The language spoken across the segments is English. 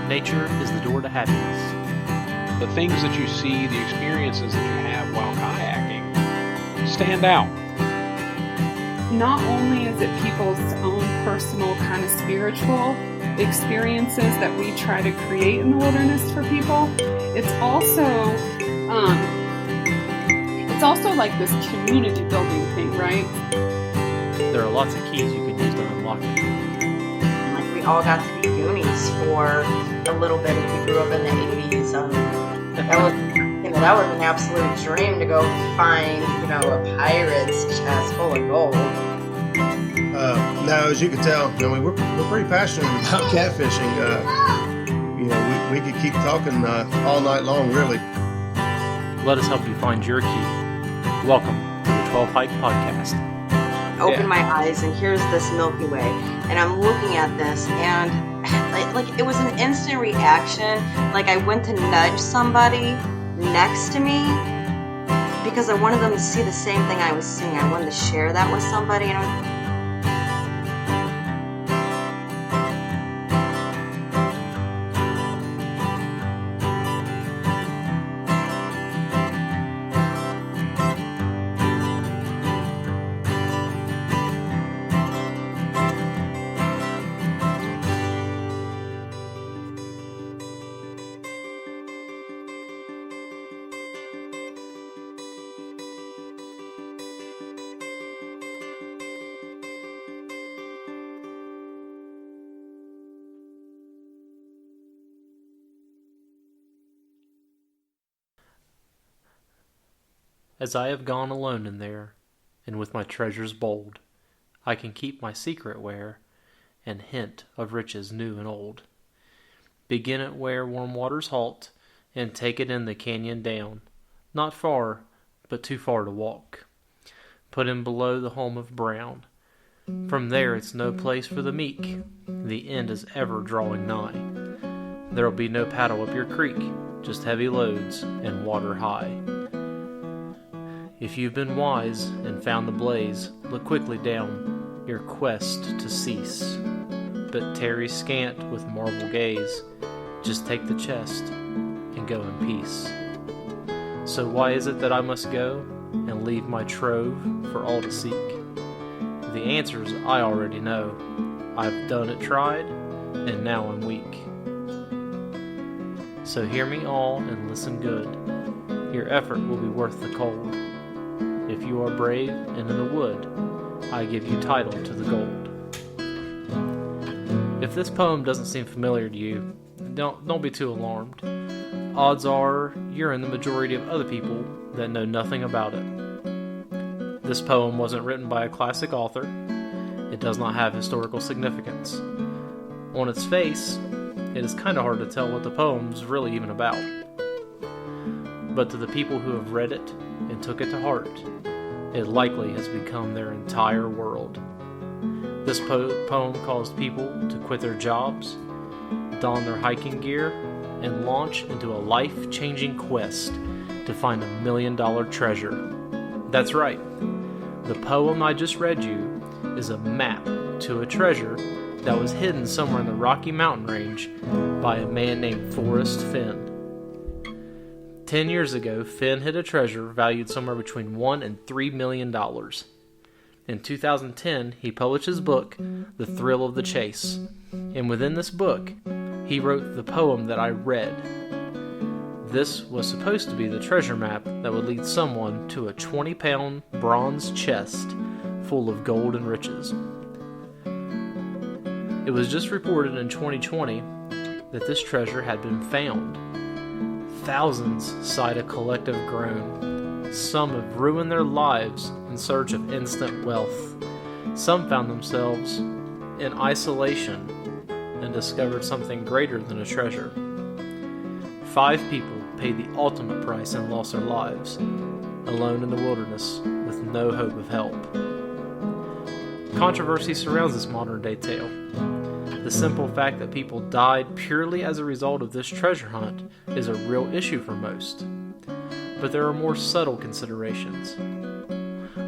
Nature is the door to happiness. The things that you see, the experiences that you have while kayaking stand out. Not only is it people's own personal kind of spiritual experiences that we try to create in the wilderness for people, it's also like this community building thing, right? There are lots of keys you can use to unlock it. Like, we all got to be Goonies for a little bit if you grew up in the 80s. That was an absolute dream to go find, a pirate's chest full of gold. Now, as you can tell, we're pretty passionate about catfishing. We could keep talking all night long, really. Let us help you find your key. Welcome to the 12 Hike Podcast. Open my eyes, and here's this Milky Way, and I'm looking at this, and it was an instant reaction. Like, I went to nudge somebody next to me because I wanted them to see the same thing I was seeing. I wanted to share that with somebody, and As I have gone alone in there, and with my treasures bold, I can keep my secret where, and hint of riches new and old. Begin it where warm waters halt, and take it in the canyon down, not far, but too far to walk. Put in below the home of Brown. From there it's no place for the meek, the end is ever drawing nigh. There'll be no paddle up your creek, just heavy loads and water high. If you've been wise and found the blaze, look quickly down your quest to cease. But tarry scant with marvel gaze, just take the chest and go in peace. So why is it that I must go and leave my trove for all to seek? The answers I already know. I've done it, tried, and now I'm weak. So hear me all and listen good. Your effort will be worth the cold. If you are brave and in the wood, I give you title to the gold. If this poem doesn't seem familiar to you, don't be too alarmed. Odds are you're in the majority of other people that know nothing about it. This poem wasn't written by a classic author. It does not have historical significance. On its face, it is kind of hard to tell what the poem's really even about. But to the people who have read it and took it to heart, it likely has become their entire world. This poem caused people to quit their jobs, don their hiking gear, and launch into a life-changing quest to find $1 million treasure. That's right. The poem I just read you is a map to a treasure that was hidden somewhere in the Rocky Mountain range by a man named Forrest Fenn. 10 years ago, Fenn hid a treasure valued somewhere between $1 and $3 million. In 2010, he published his book, The Thrill of the Chase. And within this book, he wrote the poem that I read. This was supposed to be the treasure map that would lead someone to a 20-pound bronze chest full of gold and riches. It was just reported in 2020 that this treasure had been found. Thousands sighed a collective groan. Some have ruined their lives in search of instant wealth. Some found themselves in isolation and discovered something greater than a treasure. 5 people paid the ultimate price and lost their lives, alone in the wilderness with no hope of help. Controversy surrounds this modern-day tale. The simple fact that people died purely as a result of this treasure hunt is a real issue for most. But there are more subtle considerations.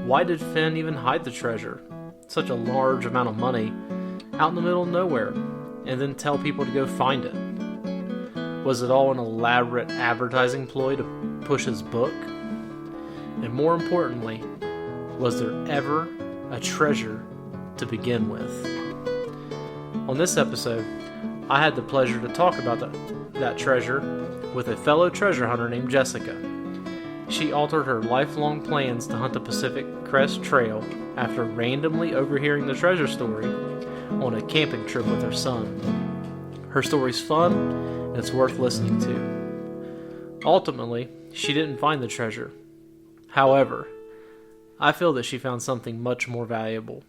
Why did Fenn even hide the treasure, such a large amount of money, out in the middle of nowhere, and then tell people to go find it? Was it all an elaborate advertising ploy to push his book? And more importantly, was there ever a treasure to begin with? On this episode, I had the pleasure to talk about that treasure with a fellow treasure hunter named Jessica. She altered her lifelong plans to hunt the Pacific Crest Trail after randomly overhearing the treasure story on a camping trip with her son. Her story's fun, and it's worth listening to. Ultimately, she didn't find the treasure. However, I feel that she found something much more valuable.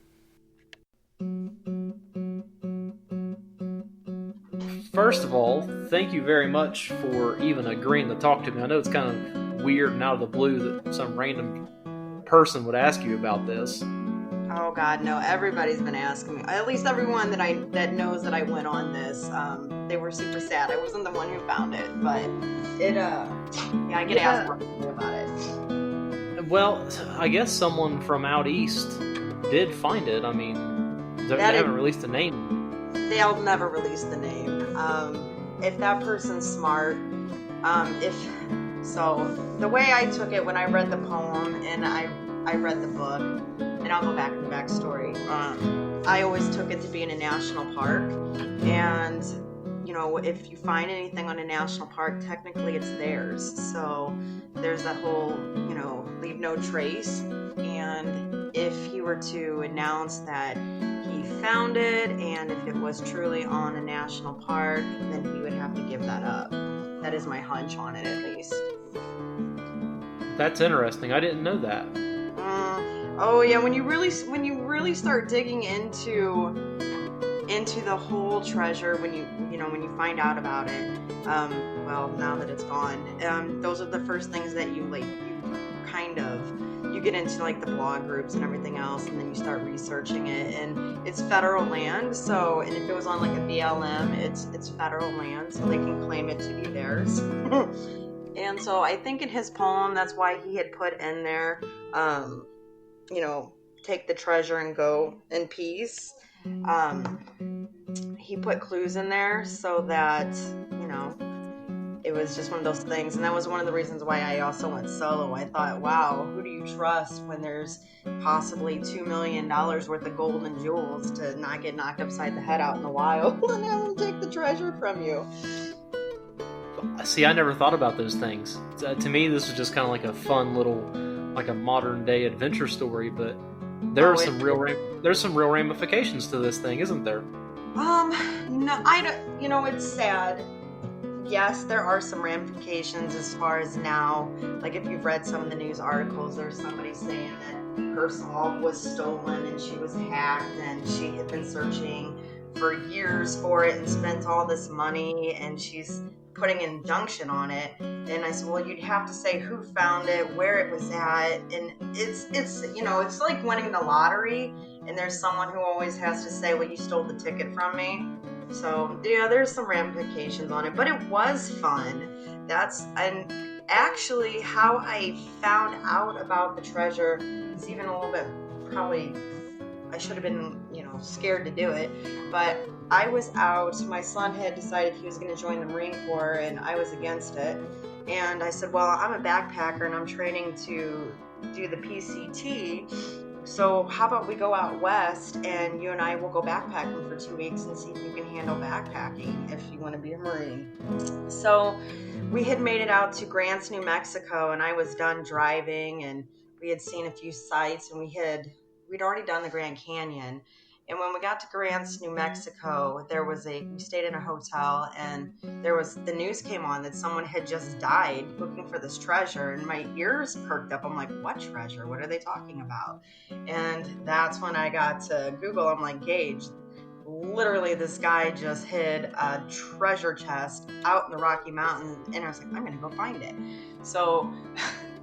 First of all, thank you very much for even agreeing to talk to me. I know it's kind of weird and out of the blue that some random person would ask you about this. Oh God, no! Everybody's been asking me. At least everyone that knows that I went on this. They were super sad. I wasn't the one who found it, but it. I get asked about it. Well, I guess someone from out east did find it. I mean, they haven't released a name. They'll never release the name. If that person's smart, the way I took it when I read the poem and I read the book, and I'll go back to the backstory. I always took it to be in a national park, and if you find anything on a national park, technically it's theirs. So there's that whole leave no trace. And if he were to announce that he found it, and if it was truly on a national park, then he would have to give that up. That is my hunch on it, at least. That's interesting. I didn't know that. Oh yeah, when you really start digging into the whole treasure, when you find out about it, now that it's gone, those are the first things that you get into, like the blog groups and everything else, and then you start researching it, and it's federal land. So, and if it was on like a BLM, it's federal land, so they can claim it to be theirs. And so I think in his poem, that's why he had put in there, take the treasure and go in peace. He put clues in there so that, it was just one of those things. And that was one of the reasons why I also went solo. I thought, wow, who do you trust when there's possibly $2 million worth of gold and jewels to not get knocked upside the head out in the wild and have them take the treasure from you? See, I never thought about those things. To me, this was just kind of like a fun little, like a modern day adventure story, but there's some real ramifications to this thing, isn't there? No, I don't, it's sad. Yes, there are some ramifications as far as now, like if you've read some of the news articles, there's somebody saying that her song was stolen and she was hacked, and she had been searching for years for it and spent all this money, and she's putting an injunction on it. And I said, well, you'd have to say who found it, where it was at, and it's like winning the lottery, and there's someone who always has to say, well, you stole the ticket from me. So yeah, there's some ramifications on it, but it was fun. And actually how I found out about the treasure is even a little bit, probably I should have been, scared to do it, but I was out, my son had decided he was going to join the Marine Corps, and I was against it. And I said, well, I'm a backpacker and I'm training to do the PCT. So how about we go out west and you and I will go backpacking for 2 weeks and see if you can handle backpacking if you want to be a Marine. So we had made it out to Grants, New Mexico, and I was done driving, and we had seen a few sites, and we'd already done the Grand Canyon. And when we got to Grants, New Mexico, we stayed in a hotel, and the news came on that someone had just died looking for this treasure, and my ears perked up. I'm like, what treasure? What are they talking about? And that's when I got to Google. I'm like, Gage, literally this guy just hid a treasure chest out in the Rocky Mountains, and I was like, I'm going to go find it. So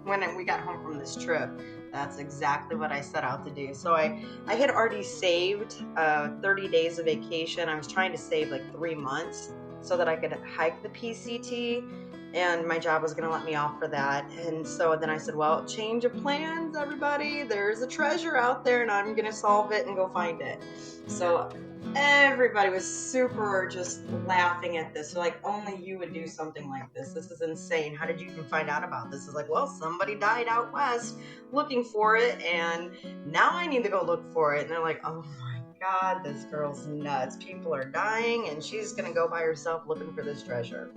when we got home from this trip, that's exactly what I set out to do. So I had already saved 30 days of vacation. I was trying to save like 3 months so that I could hike the PCT, and my job was going to let me off for that. And so then I said, well, change of plans, everybody. There's a treasure out there, and I'm going to solve it and go find it. So everybody was super just laughing at this. They're like, only you would do something like this. This is insane. How did you even find out about this? It's like, well, somebody died out west looking for it, and now I need to go look for it. And they're like, oh my God, this girl's nuts. People are dying, and she's going to go by herself looking for this treasure.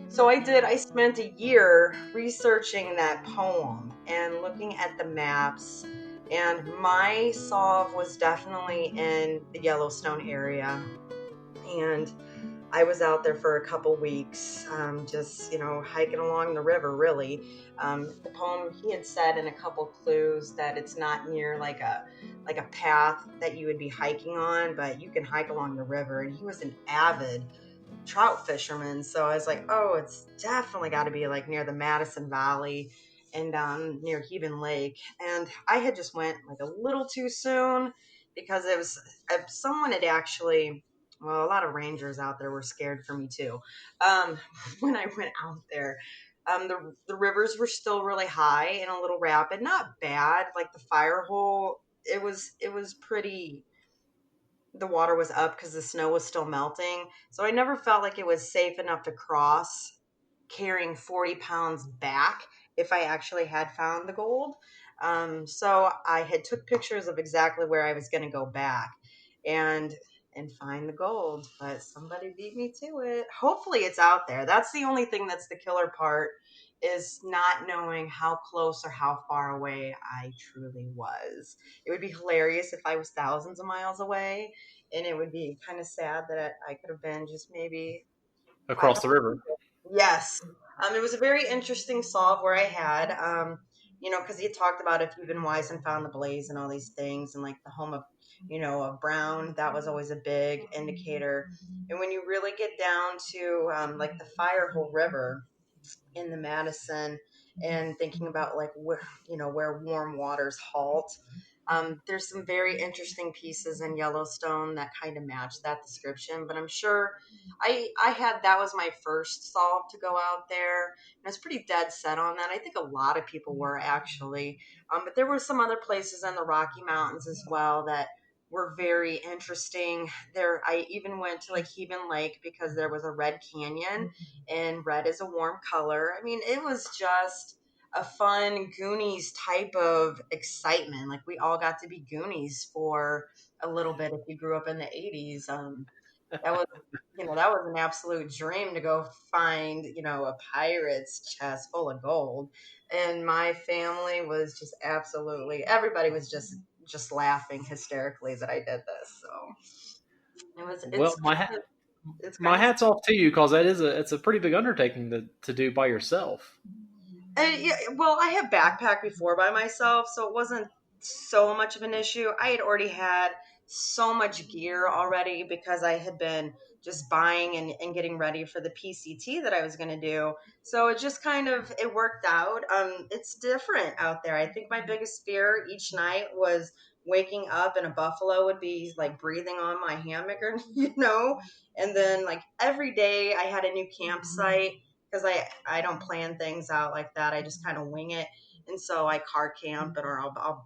So I did. I spent a year researching that poem and looking at the maps. And my solve was definitely in the Yellowstone area. And I was out there for a couple weeks, just, hiking along the river, really. The poem, he had said in a couple clues that it's not near like a path that you would be hiking on, but you can hike along the river. And he was an avid trout fisherman, so I was like, oh, it's definitely got to be like near the Madison Valley and near Heban Lake. And I had just went like a little too soon because it was someone had actually, well, a lot of rangers out there were scared for me too. When I went out there, the rivers were still really high and a little rapid, not bad. Like the fire hole, it was pretty. The water was up because the snow was still melting. So I never felt like it was safe enough to cross carrying 40 pounds back if I actually had found the gold. So I had took pictures of exactly where I was going to go back and find the gold, but somebody beat me to it. Hopefully it's out there. That's the only thing that's the killer part, is not knowing how close or how far away I truly was. It would be hilarious if I was thousands of miles away, and it would be kind of sad that I could have been just maybe Across the river. Yes. It was a very interesting solve where I had, because he had talked about if you've been wise and found the blaze and all these things, and like the home of, of Brown, that was always a big indicator. And when you really get down to like the Firehole River in the Madison and thinking about like where warm waters halt, there's some very interesting pieces in Yellowstone that kind of match that description. But I'm sure that was my first solve to go out there, and I was pretty dead set on that. I think a lot of people were actually, but there were some other places in the Rocky Mountains as well that were very interesting. There, I even went to like Heban Lake because there was a red canyon, and red is a warm color. I mean, it was just a fun Goonies type of excitement. Like we all got to be Goonies for a little bit if you grew up in the 80s. That was, that was an absolute dream to go find, a pirate's chest full of gold. And my family was just everybody was just laughing hysterically that I did this. So Well, it's my kind of hat's off to you, because it's a pretty big undertaking to do by yourself. yeah, well, I have backpacked before by myself, so it wasn't so much of an issue. I had already had so much gear already because I had been just buying and getting ready for the PCT that I was going to do. So it just it worked out. It's different out there. I think my biggest fear each night was waking up and a buffalo would be like breathing on my hammock, or, and then like every day I had a new campsite because I don't plan things out like that. I just kind of wing it. And so I car camp, or I'll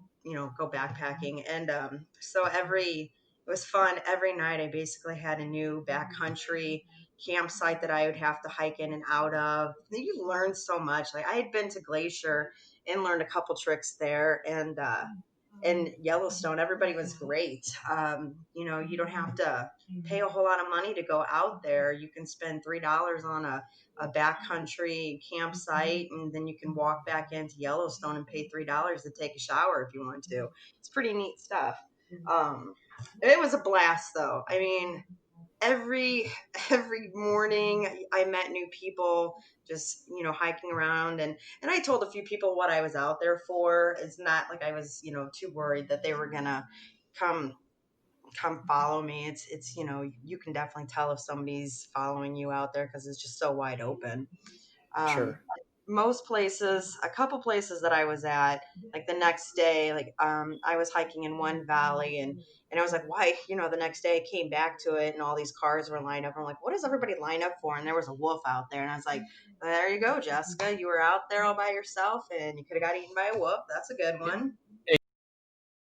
go backpacking. And so it was fun. Every night I basically had a new backcountry campsite that I would have to hike in and out of. You learn so much. Like I had been to Glacier and learned a couple tricks there, and Yellowstone, everybody was great. You don't have to pay a whole lot of money to go out there. You can spend $3 on a backcountry campsite, and then you can walk back into Yellowstone and pay $3 to take a shower if you want to. It's pretty neat stuff. It was a blast, though. I mean, every morning I met new people, just hiking around, and I told a few people what I was out there for. It's not like I was too worried that they were gonna come follow me. It's you can definitely tell if somebody's following you out there because it's just so wide open. Sure. Most places, a couple places that I was at, like the next day, like I was hiking in one valley, and I was like, why? The next day I came back to it and all these cars were lined up. I'm like, what does everybody line up for? And there was a wolf out there, and I was like, there you go, Jessica, you were out there all by yourself and you could have got eaten by a wolf. That's a good one.